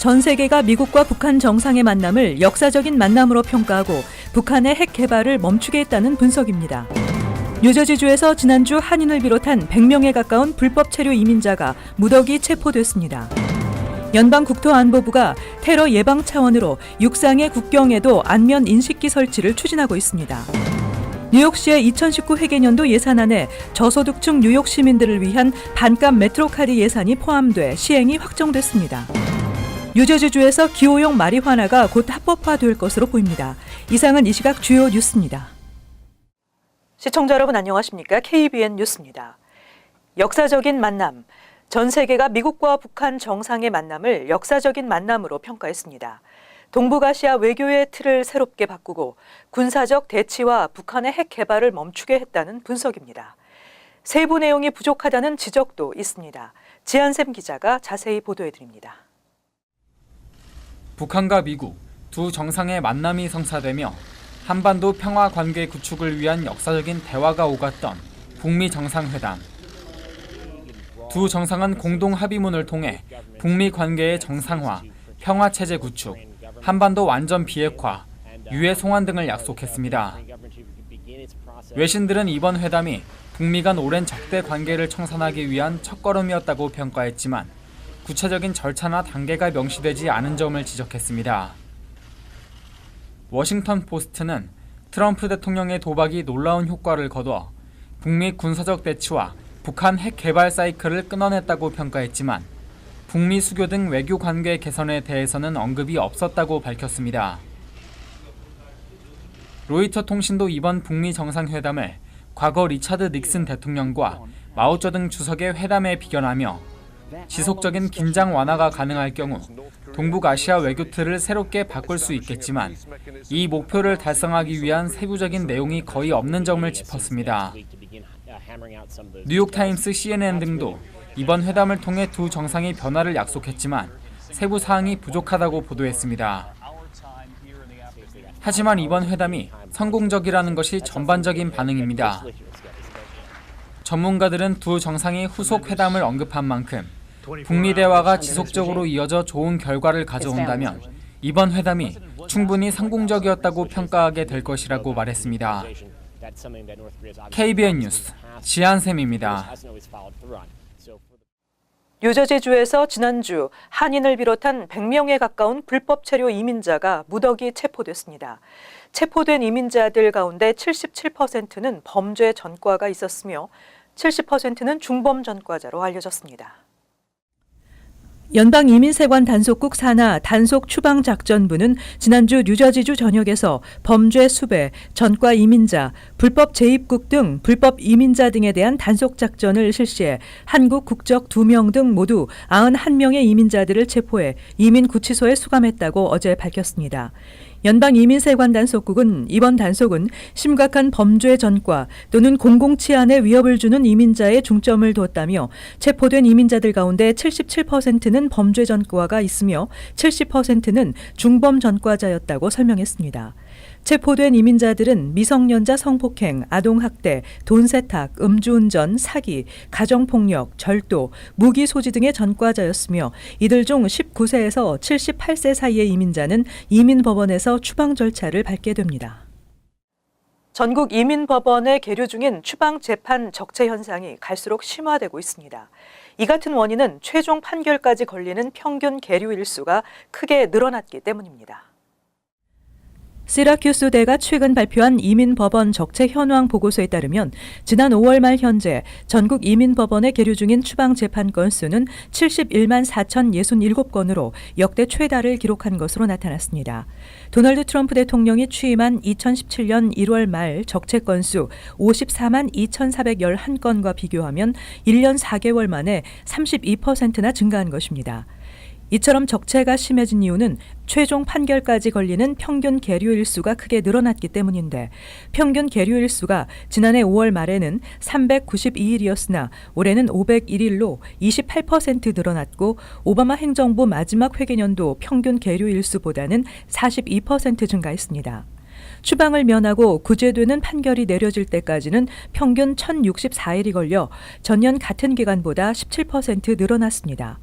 전 세계가 미국과 북한 정상의 만남을 역사적인 만남으로 평가하고 북한의 핵 개발을 멈추게 했다는 분석입니다. 뉴저지주에서 지난주 한인을 비롯한 100명에 가까운 불법 체류 이민자가 무더기 체포됐습니다. 연방국토안보부가 테러 예방 차원으로 육상의 국경에도 안면 인식기 설치를 추진하고 있습니다. 뉴욕시의 2019 회계년도 예산안에 저소득층 뉴욕 시민들을 위한 반값 메트로카드 예산이 포함돼 시행이 확정됐습니다. 뉴저지주에서 기호용 마리화나가 곧 합법화될 것으로 보입니다. 이상은 이 시각 주요 뉴스입니다. 시청자 여러분 안녕하십니까? KBN 뉴스입니다. 역사적인 만남. 전 세계가 미국과 북한 정상의 만남을 역사적인 만남으로 평가했습니다. 동북아시아 외교의 틀을 새롭게 바꾸고 군사적 대치와 북한의 핵 개발을 멈추게 했다는 분석입니다. 세부 내용이 부족하다는 지적도 있습니다. 지한샘 기자가 자세히 보도해드립니다. 북한과 미국 두 정상의 만남이 성사되며 한반도 평화 관계 구축을 위한 역사적인 대화가 오갔던 북미 정상회담. 두 정상은 공동 합의문을 통해 북미 관계의 정상화, 평화 체제 구축, 한반도 완전 비핵화, 유해 송환 등을 약속했습니다. 외신들은 이번 회담이 북미 간 오랜 적대 관계를 청산하기 위한 첫걸음이었다고 평가했지만 구체적인 절차나 단계가 명시되지 않은 점을 지적했습니다. 워싱턴 포스트는 트럼프 대통령의 도박이 놀라운 효과를 거둬 북미 군사적 대치와 북한 핵 개발 사이클을 끊어냈다고 평가했지만 북미 수교 등 외교 관계 개선에 대해서는 언급이 없었다고 밝혔습니다. 로이터 통신도 이번 북미 정상회담을 과거 리차드 닉슨 대통령과 마오쩌둥 주석의 회담에 비견하며 지속적인 긴장 완화가 가능할 경우 동북아시아 외교 틀을 새롭게 바꿀 수 있겠지만 이 목표를 달성하기 위한 세부적인 내용이 거의 없는 점을 짚었습니다. 뉴욕타임스, CNN 등도 이번 회담을 통해 두 정상이 변화를 약속했지만 세부 사항이 부족하다고 보도했습니다. 하지만 이번 회담이 성공적이라는 것이 전반적인 반응입니다. 전문가들은 두 정상이 후속 회담을 언급한 만큼 북미 대화가 지속적으로 이어져 좋은 결과를 가져온다면 이번 회담이 충분히 성공적이었다고 평가하게 될 것이라고 말했습니다. KBN 뉴스 지한샘입니다. 뉴저지주에서 지난주 한인을 비롯한 100명에 가까운 불법 체류 이민자가 무더기 체포됐습니다. 체포된 이민자들 가운데 77%는 범죄 전과가 있었으며 70%는 중범 전과자로 알려졌습니다. 연방이민세관 단속국 산하 단속추방작전부는 지난주 뉴저지주 전역에서 범죄 수배, 전과 이민자, 불법 재입국 등 불법 이민자 등에 대한 단속작전을 실시해 한국 국적 2명 등 모두 91명의 이민자들을 체포해 이민구치소에 수감했다고 어제 밝혔습니다. 연방이민세관 단속국은 이번 단속은 심각한 범죄 전과 또는 공공치안에 위협을 주는 이민자에 중점을 뒀다며 체포된 이민자들 가운데 77%는 범죄 전과가 있으며 70%는 중범 전과자였다고 설명했습니다. 체포된 이민자들은 미성년자 성폭행, 아동학대, 돈세탁, 음주운전, 사기, 가정폭력, 절도, 무기 소지 등의 전과자였으며 이들 중 19세에서 78세 사이의 이민자는 이민법원에서 추방 절차를 밟게 됩니다. 전국 이민법원에 계류 중인 추방 재판 적체 현상이 갈수록 심화되고 있습니다. 이 같은 원인은 최종 판결까지 걸리는 평균 계류 일수가 크게 늘어났기 때문입니다. 시라큐스대가 최근 발표한 이민법원 적체 현황 보고서에 따르면 지난 5월 말 현재 전국 이민법원에 계류 중인 추방 재판 건수는 71만 4,067건으로 역대 최다를 기록한 것으로 나타났습니다. 도널드 트럼프 대통령이 취임한 2017년 1월 말 적체 건수 54만 2,411건과 비교하면 1년 4개월 만에 32%나 증가한 것입니다. 이처럼 적체가 심해진 이유는 최종 판결까지 걸리는 평균 계류 일수가 크게 늘어났기 때문인데 평균 계류 일수가 지난해 5월 말에는 392일이었으나 올해는 501일로 28% 늘어났고 오바마 행정부 마지막 회계년도 평균 계류 일수보다는 42% 증가했습니다. 추방을 면하고 구제되는 판결이 내려질 때까지는 평균 1,064일이 걸려 전년 같은 기간보다 17% 늘어났습니다.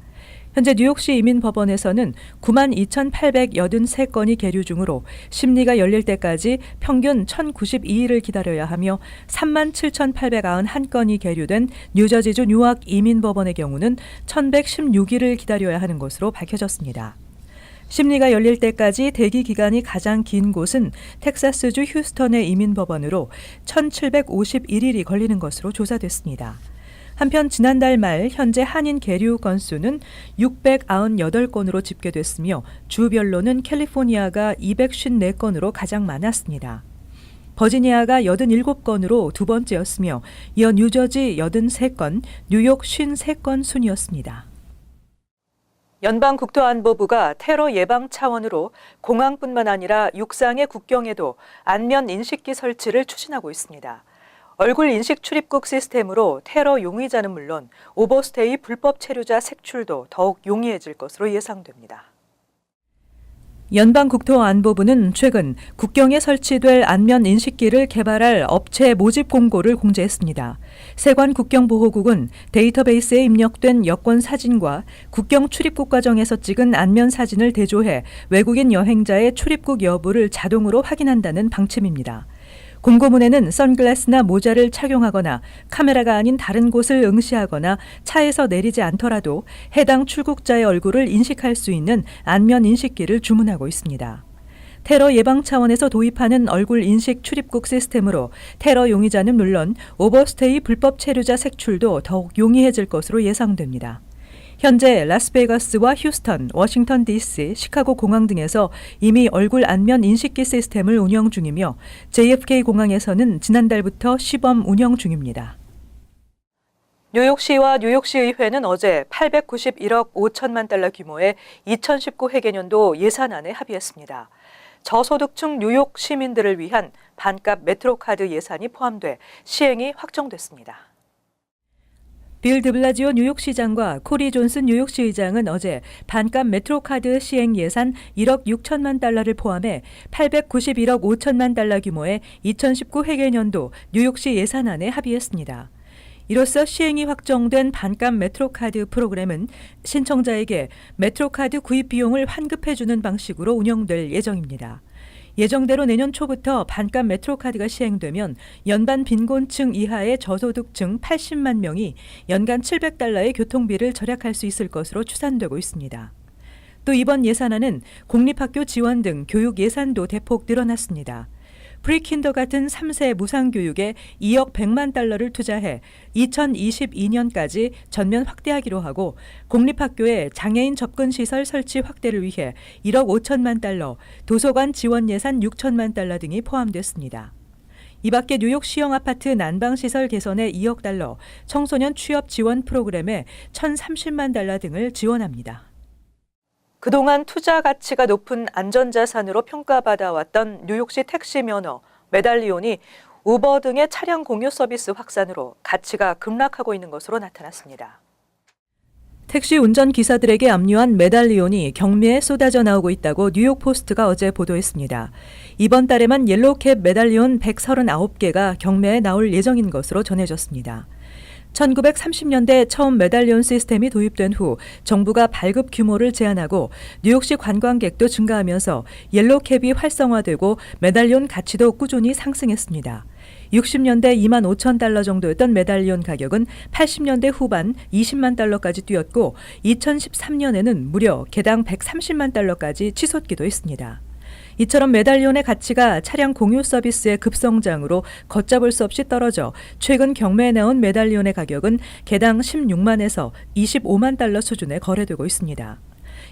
현재 뉴욕시 이민법원에서는 92,883건이 계류 중으로 심리가 열릴 때까지 평균 1,092일을 기다려야 하며 37,891건이 계류된 뉴저지주 뉴악 이민법원의 경우는 1,116일을 기다려야 하는 것으로 밝혀졌습니다. 심리가 열릴 때까지 대기 기간이 가장 긴 곳은 텍사스주 휴스턴의 이민법원으로 1,751일이 걸리는 것으로 조사됐습니다. 한편 지난달 말 현재 한인 계류 건수는 698건으로 집계됐으며 주별로는 캘리포니아가 254건으로 가장 많았습니다. 버지니아가 87건으로 두 번째였으며 이어 뉴저지 83건, 뉴욕 53건 순이었습니다. 연방국토안보부가 테러 예방 차원으로 공항뿐만 아니라 육상의 국경에도 안면 인식기 설치를 추진하고 있습니다. 얼굴 인식 출입국 시스템으로 테러 용의자는 물론 오버스테이 불법 체류자 색출도 더욱 용이해질 것으로 예상됩니다. 연방국토안보부는 최근 국경에 설치될 안면 인식기를 개발할 업체 모집 공고를 공지했습니다. 세관 국경보호국은 데이터베이스에 입력된 여권 사진과 국경 출입국 과정에서 찍은 안면 사진을 대조해 외국인 여행자의 출입국 여부를 자동으로 확인한다는 방침입니다. 공고문에는 선글라스나 모자를 착용하거나 카메라가 아닌 다른 곳을 응시하거나 차에서 내리지 않더라도 해당 출국자의 얼굴을 인식할 수 있는 안면 인식기를 주문하고 있습니다. 테러 예방 차원에서 도입하는 얼굴 인식 출입국 시스템으로 테러 용의자는 물론 오버스테이 불법 체류자 색출도 더욱 용이해질 것으로 예상됩니다. 현재 라스베가스와 휴스턴, 워싱턴 DC, 시카고 공항 등에서 이미 얼굴 안면 인식기 시스템을 운영 중이며 JFK 공항에서는 지난달부터 시범 운영 중입니다. 뉴욕시와 뉴욕시의회는 어제 891억 5천만 달러 규모의 2019 회계년도 예산안에 합의했습니다. 저소득층 뉴욕 시민들을 위한 반값 메트로카드 예산이 포함돼 시행이 확정됐습니다. 빌 드블라지오 뉴욕시장과 코리 존슨 뉴욕시 의장은 어제 반값 메트로카드 시행 예산 1억 6천만 달러를 포함해 891억 5천만 달러 규모의 2019 회계년도 뉴욕시 예산안에 합의했습니다. 이로써 시행이 확정된 반값 메트로카드 프로그램은 신청자에게 메트로카드 구입 비용을 환급해주는 방식으로 운영될 예정입니다. 예정대로 내년 초부터 반값 메트로카드가 시행되면 연반 빈곤층 이하의 저소득층 80만 명이 연간 700달러의 교통비를 절약할 수 있을 것으로 추산되고 있습니다. 또 이번 예산안은 공립학교 지원 등 교육 예산도 대폭 늘어났습니다. 프리킨더 같은 3세 무상교육에 2억 100만 달러를 투자해 2022년까지 전면 확대하기로 하고 공립학교에 장애인 접근시설 설치 확대를 위해 1억 5천만 달러, 도서관 지원 예산 6천만 달러 등이 포함됐습니다. 이 밖에 뉴욕 시형 아파트 난방시설 개선에 2억 달러, 청소년 취업 지원 프로그램에 1,030만 달러 등을 지원합니다. 그동안 투자 가치가 높은 안전자산으로 평가받아왔던 뉴욕시 택시 면허, 메달리온이 우버 등의 차량 공유 서비스 확산으로 가치가 급락하고 있는 것으로 나타났습니다. 택시 운전기사들에게 압류한 메달리온이 경매에 쏟아져 나오고 있다고 뉴욕포스트가 어제 보도했습니다. 이번 달에만 옐로우캡 메달리온 139개가 경매에 나올 예정인 것으로 전해졌습니다. 1930년대 처음 메달리온 시스템이 도입된 후 정부가 발급 규모를 제한하고 뉴욕시 관광객도 증가하면서 옐로우캡이 활성화되고 메달리온 가치도 꾸준히 상승했습니다. 60년대 2만 5천 달러 정도였던 메달리온 가격은 80년대 후반 20만 달러까지 뛰었고 2013년에는 무려 개당 130만 달러까지 치솟기도 했습니다. 이처럼 메달리온의 가치가 차량 공유 서비스의 급성장으로 걷잡을 수 없이 떨어져 최근 경매에 나온 메달리온의 가격은 개당 16만에서 25만 달러 수준에 거래되고 있습니다.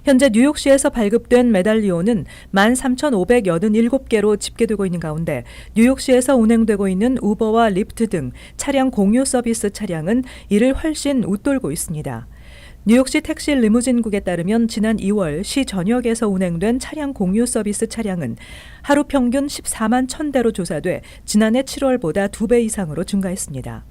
현재 뉴욕시에서 발급된 메달리온은 13,587개로 집계되고 있는 가운데 뉴욕시에서 운행되고 있는 우버와 리프트 등 차량 공유 서비스 차량은 이를 훨씬 웃돌고 있습니다. 뉴욕시 택시 리무진국에 따르면 지난 2월 시 전역에서 운행된 차량 공유 서비스 차량은 하루 평균 14만 1,000대로 조사돼 지난해 7월보다 2배 이상으로 증가했습니다.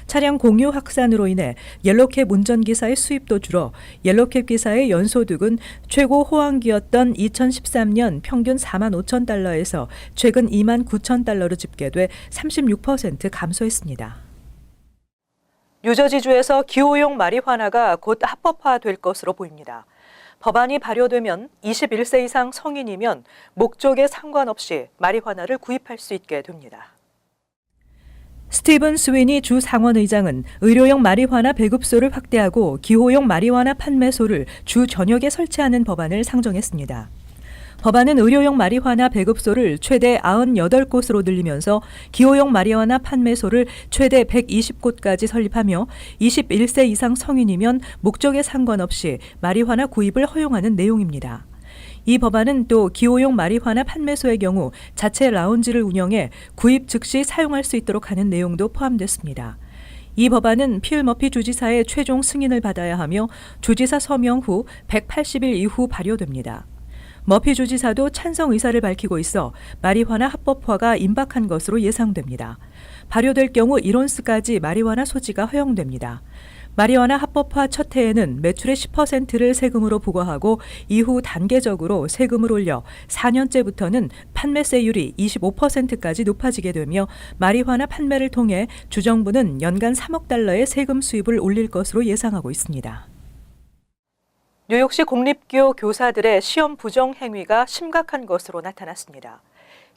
차량 공유 확산으로 인해 옐로우캡 운전기사의 수입도 줄어 옐로우캡 기사의 연소득은 최고 호황기였던 2013년 평균 4만 5천 달러에서 최근 2만 9천 달러로 집계돼 36% 감소했습니다. 뉴저지주에서 기호용 마리화나가 곧 합법화될 것으로 보입니다. 법안이 발효되면 21세 이상 성인이면 목적에 상관없이 마리화나를 구입할 수 있게 됩니다. 스티븐 스위니 주 상원의장은 의료용 마리화나 배급소를 확대하고 기호용 마리화나 판매소를 주 전역에 설치하는 법안을 상정했습니다. 법안은 의료용 마리화나 배급소를 최대 98곳으로 늘리면서 기호용 마리화나 판매소를 최대 120곳까지 설립하며 21세 이상 성인이면 목적에 상관없이 마리화나 구입을 허용하는 내용입니다. 이 법안은 또 기호용 마리화나 판매소의 경우 자체 라운지를 운영해 구입 즉시 사용할 수 있도록 하는 내용도 포함됐습니다. 이 법안은 필 머피 주지사의 최종 승인을 받아야 하며 주지사 서명 후 180일 이후 발효됩니다. 머피 주지사도 찬성 의사를 밝히고 있어 마리화나 합법화가 임박한 것으로 예상됩니다. 발효될 경우 1온스까지 마리화나 소지가 허용됩니다. 마리화나 합법화 첫 해에는 매출의 10%를 세금으로 부과하고 이후 단계적으로 세금을 올려 4년째부터는 판매세율이 25%까지 높아지게 되며 마리화나 판매를 통해 주정부는 연간 3억 달러의 세금 수입을 올릴 것으로 예상하고 있습니다. 뉴욕시 공립교 교사들의 시험 부정 행위가 심각한 것으로 나타났습니다.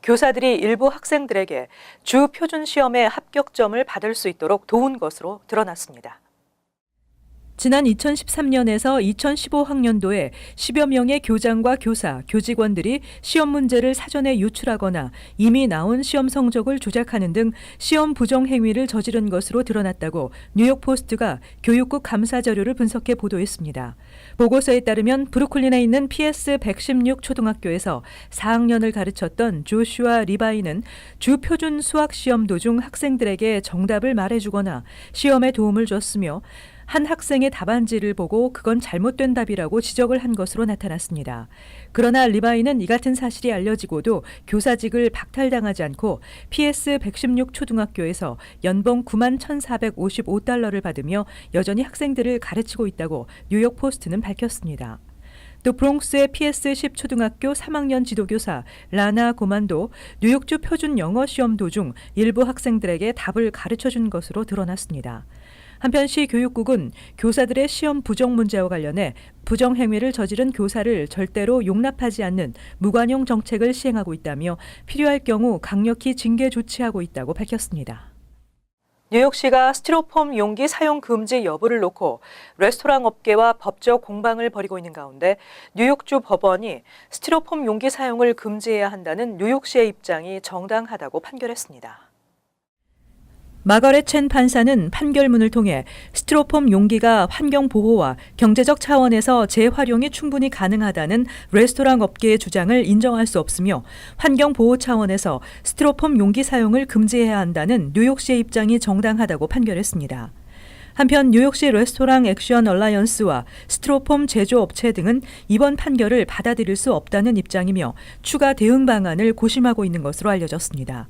교사들이 일부 학생들에게 주 표준 시험의 합격점을 받을 수 있도록 도운 것으로 드러났습니다. 지난 2013년에서 2015학년도에 10여 명의 교장과 교사, 교직원들이 시험 문제를 사전에 유출하거나 이미 나온 시험 성적을 조작하는 등 시험 부정 행위를 저지른 것으로 드러났다고 뉴욕포스트가 교육국 감사 자료를 분석해 보도했습니다. 보고서에 따르면 브루클린에 있는 PS 116 초등학교에서 4학년을 가르쳤던 조슈아 리바이는 주 표준 수학 시험 도중 학생들에게 정답을 말해주거나 시험에 도움을 줬으며 한 학생의 답안지를 보고 그건 잘못된 답이라고 지적을 한 것으로 나타났습니다. 그러나 리바이는 이 같은 사실이 알려지고도 교사직을 박탈당하지 않고 PS 116 초등학교에서 연봉 91,455달러를 받으며 여전히 학생들을 가르치고 있다고 뉴욕포스트는 밝혔습니다. 또 브롱스의 PS 10 초등학교 3학년 지도교사 라나 고만도 뉴욕주 표준 영어 시험 도중 일부 학생들에게 답을 가르쳐준 것으로 드러났습니다. 한편 시 교육국은 교사들의 시험 부정 문제와 관련해 부정 행위를 저지른 교사를 절대로 용납하지 않는 무관용 정책을 시행하고 있다며 필요할 경우 강력히 징계 조치하고 있다고 밝혔습니다. 뉴욕시가 스티로폼 용기 사용 금지 여부를 놓고 레스토랑 업계와 법적 공방을 벌이고 있는 가운데 뉴욕주 법원이 스티로폼 용기 사용을 금지해야 한다는 뉴욕시의 입장이 정당하다고 판결했습니다. 마거렛 첸 판사는 판결문을 통해 스티로폼 용기가 환경 보호와 경제적 차원에서 재활용이 충분히 가능하다는 레스토랑 업계의 주장을 인정할 수 없으며 환경 보호 차원에서 스티로폼 용기 사용을 금지해야 한다는 뉴욕시의 입장이 정당하다고 판결했습니다. 한편 뉴욕시 레스토랑 액션 얼라이언스와 스티로폼 제조업체 등은 이번 판결을 받아들일 수 없다는 입장이며 추가 대응 방안을 고심하고 있는 것으로 알려졌습니다.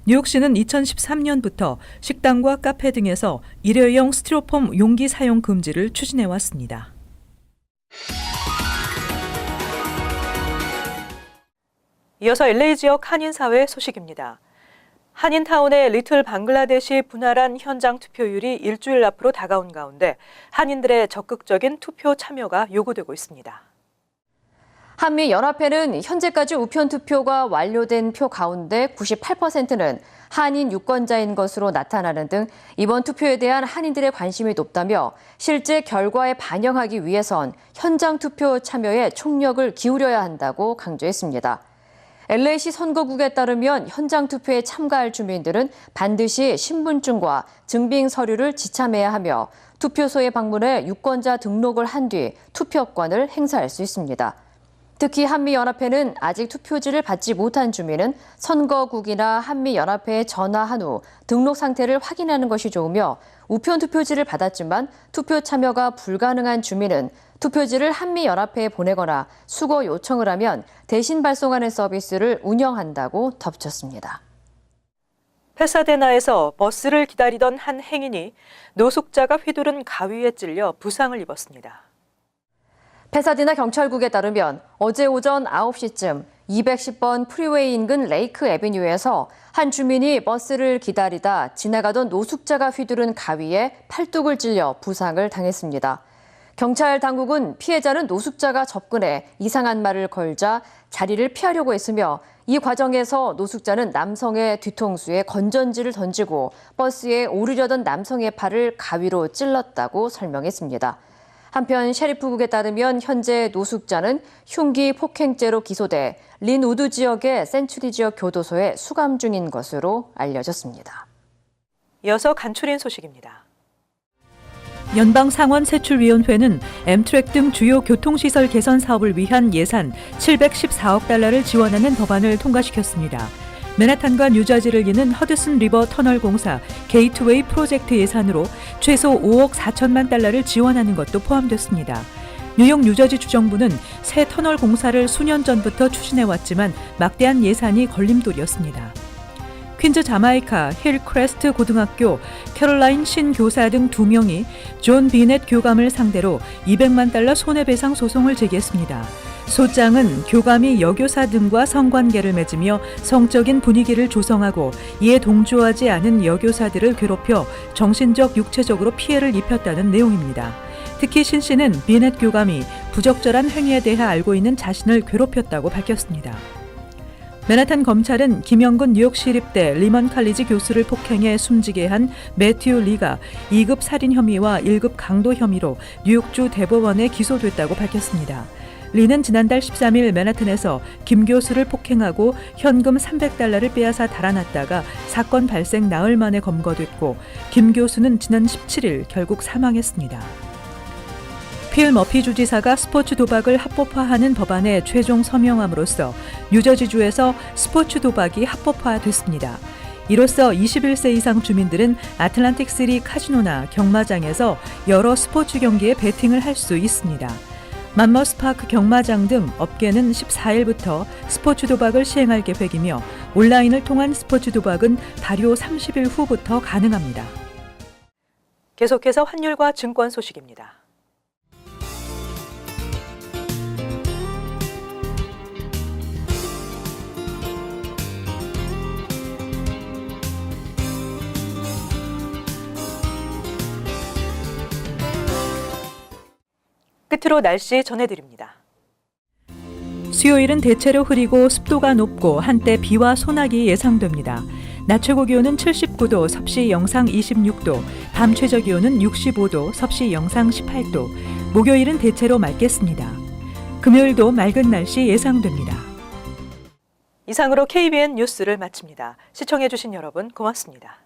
뉴욕시는 2013년부터 식당과 카페 등에서 일회용 스티로폼 용기 사용 금지를 추진해 왔습니다. 이어서 LA 지역 한인사회 소식입니다. 한인타운의 리틀 방글라데시 분할한 현장 투표율이 일주일 앞으로 다가온 가운데 한인들의 적극적인 투표 참여가 요구되고 있습니다. 한미연합회는 현재까지 우편 투표가 완료된 표 가운데 98%는 한인 유권자인 것으로 나타나는 등 이번 투표에 대한 한인들의 관심이 높다며 실제 결과에 반영하기 위해선 현장 투표 참여에 총력을 기울여야 한다고 강조했습니다. LA시 선거국에 따르면 현장 투표에 참가할 주민들은 반드시 신분증과 증빙 서류를 지참해야 하며 투표소에 방문해 유권자 등록을 한 뒤 투표권을 행사할 수 있습니다. 특히 한미연합회는 아직 투표지를 받지 못한 주민은 선거국이나 한미연합회에 전화한 후 등록 상태를 확인하는 것이 좋으며 우편 투표지를 받았지만 투표 참여가 불가능한 주민은 투표지를 한미연합회에 보내거나 수거 요청을 하면 대신 발송하는 서비스를 운영한다고 덧붙였습니다. 페사데나에서 버스를 기다리던 한 행인이 노숙자가 휘두른 가위에 찔려 부상을 입었습니다. 페사디나 경찰국에 따르면 어제 오전 9시쯤 210번 프리웨이 인근 레이크 애비뉴에서 한 주민이 버스를 기다리다 지나가던 노숙자가 휘두른 가위에 팔뚝을 찔려 부상을 당했습니다. 경찰 당국은 피해자는 노숙자가 접근해 이상한 말을 걸자 자리를 피하려고 했으며 이 과정에서 노숙자는 남성의 뒤통수에 건전지를 던지고 버스에 오르려던 남성의 팔을 가위로 찔렀다고 설명했습니다. 한편 셰리프국에 따르면 현재 노숙자는 흉기 폭행죄로 기소돼 린우드 지역의 센츄리 지역 교도소에 수감 중인 것으로 알려졌습니다. 이어서 간추린 소식입니다. 연방상원세출위원회는 엠트랙 등 주요 교통시설 개선 사업을 위한 예산 714억 달러를 지원하는 법안을 통과시켰습니다. 맨하탄과 뉴저지를 잇는 허드슨 리버 터널 공사 게이트웨이 프로젝트 예산으로 최소 5억 4천만 달러를 지원하는 것도 포함됐습니다. 뉴욕 뉴저지 주정부는 새 터널 공사를 수년 전부터 추진해왔지만 막대한 예산이 걸림돌이었습니다. 퀸즈 자마이카 힐크레스트 고등학교 캐롤라인 신 교사 등 2명이 존 비넷 교감을 상대로 200만 달러 손해배상 소송을 제기했습니다. 소장은 교감이 여교사 등과 성관계를 맺으며 성적인 분위기를 조성하고 이에 동조하지 않은 여교사들을 괴롭혀 정신적, 육체적으로 피해를 입혔다는 내용입니다. 특히 신 씨는 비넷 교감이 부적절한 행위에 대해 알고 있는 자신을 괴롭혔다고 밝혔습니다. 맨하탄 검찰은 김영근 뉴욕시립대 리먼 칼리지 교수를 폭행해 숨지게 한 매튜 리가 2급 살인 혐의와 1급 강도 혐의로 뉴욕주 대법원에 기소됐다고 밝혔습니다. 리는 지난달 13일 맨하탄에서 김 교수를 폭행하고 현금 300달러를 빼앗아 달아났다가 사건 발생 나흘 만에 검거됐고 김 교수는 지난 17일 결국 사망했습니다. 필 머피 주지사가 스포츠 도박을 합법화하는 법안에 최종 서명함으로써 뉴저지주에서 스포츠 도박이 합법화됐습니다. 이로써 21세 이상 주민들은 아틀란틱시리 카지노나 경마장에서 여러 스포츠 경기에 베팅을 할 수 있습니다. 맘머스파크 경마장 등 업계는 14일부터 스포츠 도박을 시행할 계획이며 온라인을 통한 스포츠 도박은 발효 30일 후부터 가능합니다. 계속해서 환율과 증권 소식입니다. 끝으로 날씨 전해드립니다. 수요일은 대체로 흐리고 습도가 높고 한때 비와 소나기 예상됩니다. 낮 최고 기온은 79도, 섭씨 영상 26도, 밤 최저 기온은 65도, 섭씨 영상 18도. 목요일은 대체로 맑겠습니다. 금요일도 맑은 날씨 예상됩니다. 이상으로 KBN 뉴스를 마칩니다. 시청해주신 여러분 고맙습니다.